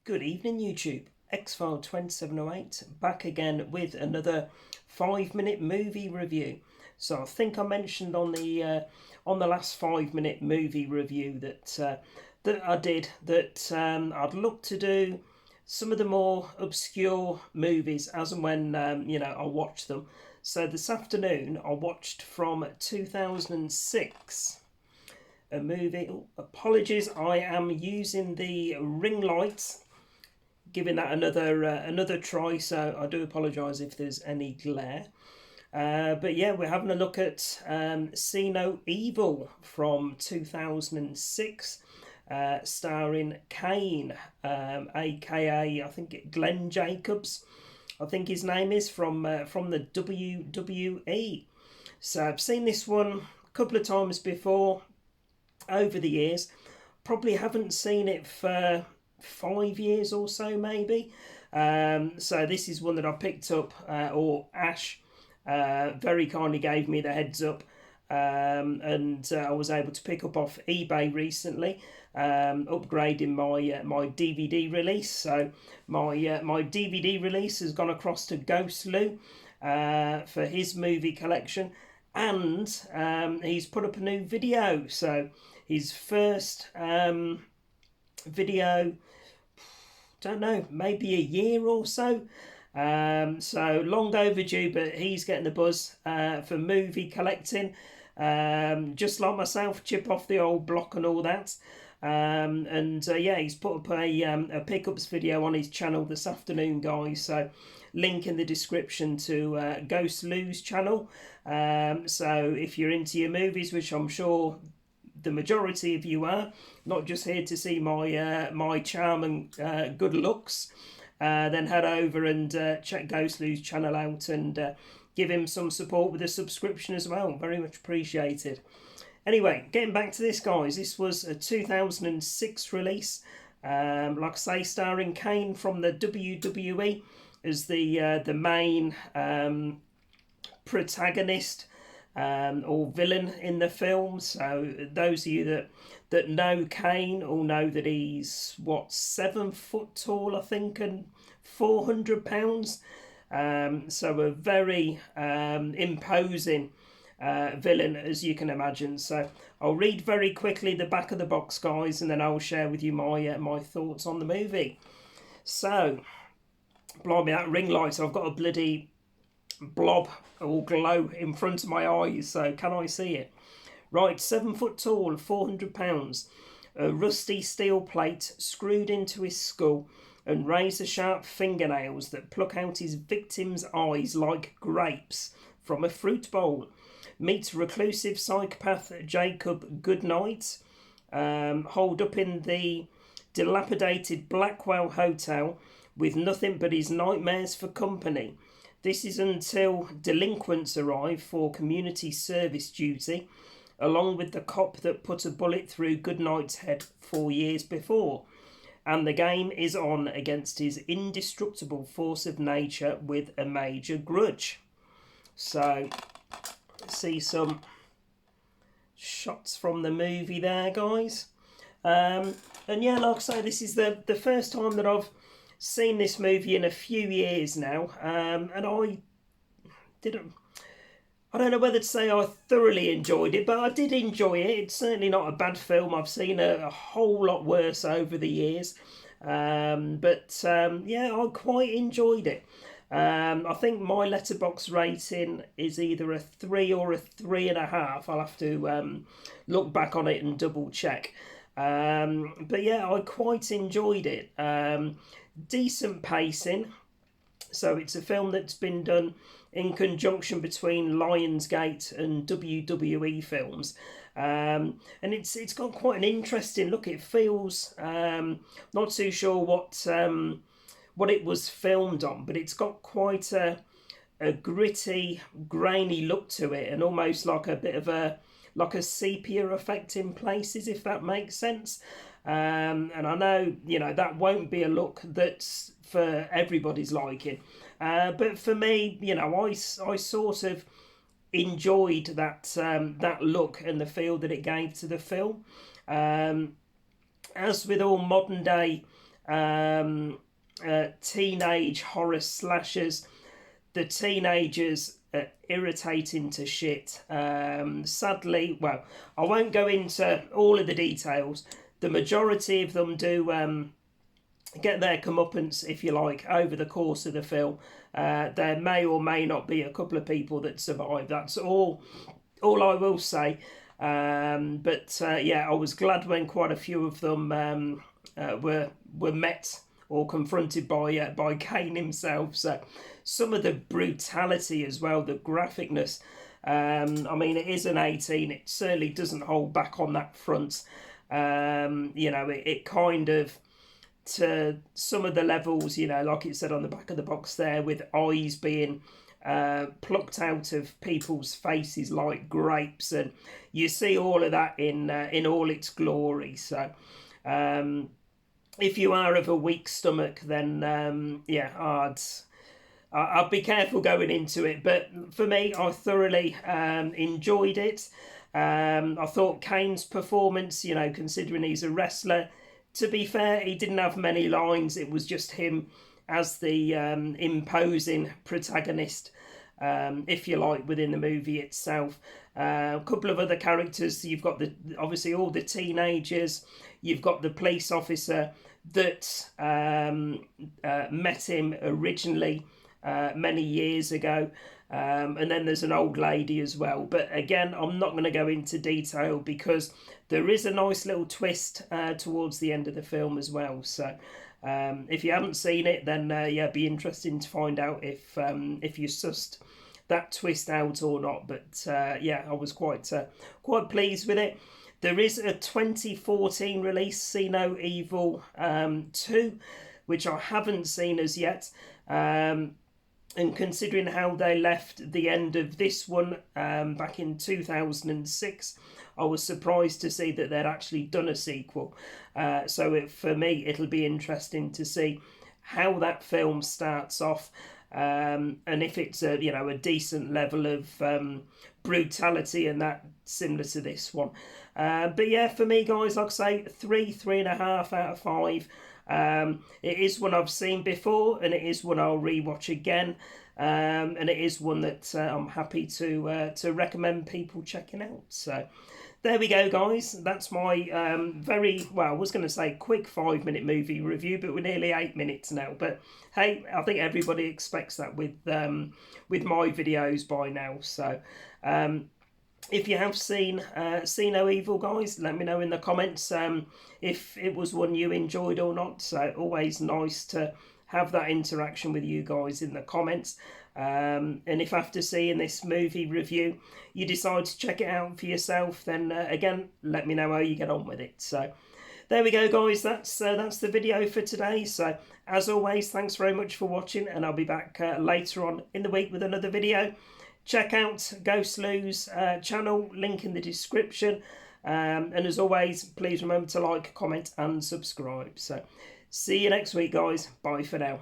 Good evening, YouTube. Xfile 2708 back again with another 5-minute movie review. So I think I mentioned on the last 5-minute movie review that I did that I'd look to do some of the more obscure movies as and when I watch them. So this afternoon I watched from 2006 a movie. Oh, apologies, I am using the ring light, giving that another try, so I do apologise if there's any glare. But yeah, we're having a look at See No Evil from 2006, starring Kane, aka I think Glenn Jacobs, I think his name is, from the WWE. So I've seen this one a couple of times before over the years. Probably haven't seen it for 5 years or so, maybe. So this is one that I picked up, or Ash very kindly gave me the heads up, and I was able to pick up off eBay recently, upgrading my DVD release. So my DVD release has gone across to GhostLews for his movie collection, and he's put up a new video. So his first video, don't know, maybe a year or so. So long overdue, but he's getting the buzz for movie collecting. Just like myself, chip off the old block and all that. Yeah, he's put up a pickups video on his channel this afternoon, guys. So link in the description to GhostLews channel. So if you're into your movies, which I'm sure the majority of you are, not just here to see my charm and good looks, then head over and check GhostLews channel out and give him some support with a subscription as well. Very much appreciated. Anyway, getting back to this, guys, this was a 2006 release. Like I say, starring Kane from the WWE as the main protagonist or villain in the film. So those of you that know Kane all know that he's 7 foot tall, I think, and 400 pounds. So a very imposing villain, as you can imagine. So I'll read very quickly the back of the box, guys, and then I'll share with you my thoughts on the movie. So, blimey, that ring light, I've got a bloody blob or glow in front of my eyes, so can I see it? Right, 7 foot tall, 400 pounds, a rusty steel plate screwed into his skull, and razor-sharp fingernails that pluck out his victim's eyes like grapes from a fruit bowl. Meets reclusive psychopath Jacob Goodnight, holed up in the dilapidated Blackwell Hotel with nothing but his nightmares for company. This is until delinquents arrive for community service duty, along with the cop that put a bullet through Goodnight's head 4 years before. And the game is on against his indestructible force of nature with a major grudge. So, see some shots from the movie there, guys. And yeah, like I say, this is the first time that I've seen this movie in a few years now. And I don't know whether to say I thoroughly enjoyed it, but I did enjoy it. It's certainly not a bad film. I've seen a whole lot worse over the years. Yeah, I quite enjoyed it. I think my letterbox rating is either a 3 or a 3.5. I'll have to look back on it and double check. But yeah, I quite enjoyed it. Decent pacing. So it's a film that's been done in conjunction between Lionsgate and WWE films. And it's got quite an interesting look. It feels, not too sure what it was filmed on, but it's got quite a gritty, grainy look to it, and almost like a bit of a sepia effect in places, if that makes sense. And I know, that won't be a look that's for everybody's liking. But for me, I sort of enjoyed that look and the feel that it gave to the film. As with all modern day teenage horror slashers. The teenagers are irritating to shit. Sadly, well, I won't go into all of the details. The majority of them do get their comeuppance, if you like, over the course of the film. There may or may not be a couple of people that survive. That's all I will say. But yeah, I was glad when quite a few of them were met or confronted by Kane himself. So some of the brutality as well, the graphicness. I mean, it is an 18. It certainly doesn't hold back on that front. You know, it kind of, to some of the levels, you know, like it said on the back of the box there, with eyes being plucked out of people's faces like grapes, and you see all of that in all its glory. So if you are of a weak stomach, then yeah, I'd be careful going into it. But for me, I thoroughly enjoyed it. I thought Kane's performance, you know, considering he's a wrestler, to be fair, he didn't have many lines. It was just him as the imposing protagonist, if you like, within the movie itself. A couple of other characters. You've got obviously all the teenagers. You've got the police officer that met him originally many years ago. And then there's an old lady as well. But again, I'm not going to go into detail because there is a nice little twist towards the end of the film as well. So if you haven't seen it, then yeah, be interesting to find out if you sussed that twist out or not. But yeah, I was quite pleased with it. There is a 2014 release, See No Evil 2, which I haven't seen as yet. And considering how they left the end of this one back in 2006, I was surprised to see that they'd actually done a sequel. So for me, it'll be interesting to see how that film starts off, and if it's a decent level of brutality and that similar to this one. But yeah, for me, guys, like I say, 3.5 out of 5. It is one I've seen before, and it is one I'll rewatch again, and it is one that I'm happy to recommend people checking out. So there we go, guys. That's my I was going to say quick 5-minute movie review, but we're nearly 8 minutes now. But hey, I think everybody expects that with my videos by now. So if you have seen See No Evil, guys, let me know in the comments if it was one you enjoyed or not. So always nice to have that interaction with you guys in the comments. And if after seeing this movie review you decide to check it out for yourself, then again, let me know how you get on with it. So there we go, guys. That's the video for today. So as always, thanks very much for watching, and I'll be back later on in the week with another video. Check out GhostLews channel, link in the description. And as always, please remember to like, comment and subscribe. So see you next week, guys. Bye for now.